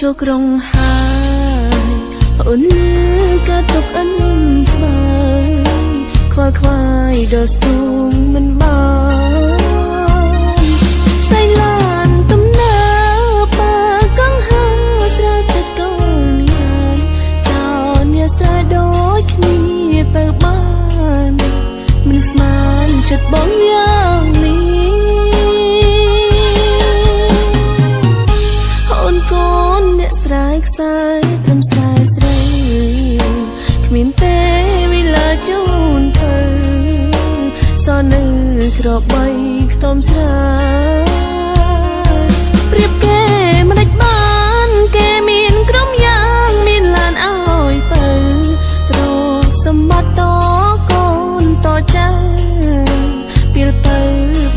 ចូលក្រុងហើយអូនលឺកាតុកអិនស្បើយខ្វល់ខ្វាយដល់ស្ទូងមិនបានសៃឡានទំនោរប៉ាកង់ហើស្រាចិត្តកូនញានចោលអ្នកស្រែដូចគ្នាទៅបានមិនស្មានចិត្តបងយ៉ាងនេះកូនអ្នកស្រែខ្សែត្រឹមស្រែស្រីគ្មានទេវិលាជូនទៅសនៅក្របីខ្ទមស្រែព្រៀបគេមិនដេចបានគេមានក្រុមយ៉ាងមានឡានឲ្យទៅទ្រព្យសម្បត្តិតកូនតចៅពេលទៅ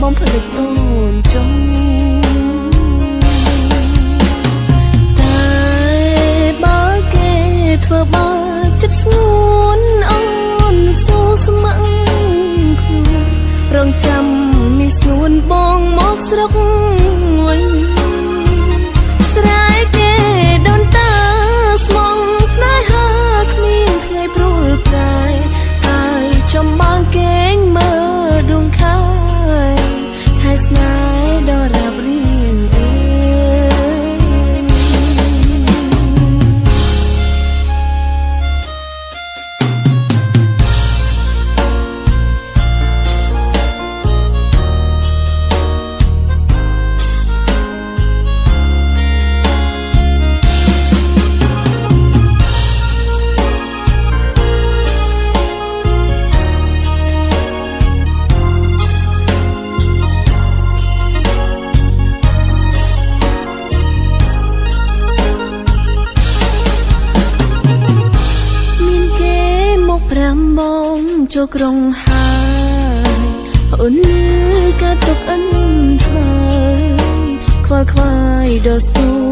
បងភ្លេចអូនចុងធ្វើបាចិត្តស្ងួនអូនសូស្ម័គ្រខ្លួនរងចាំនេះស្ងួនបងមកស្រុកវិញស្រែគេដូនតាស្មងស្នេហាគ្មានថ្ងៃព្រួលប្រែហើយចំបើងគេងមើលដួងខែខែស្នេហ៍ដល់រាបរៀងចូលក្រុងហើយអូនលឺកាតុកអិនស្បើយខ្វល់ខ្វាយដល់ស្ទូ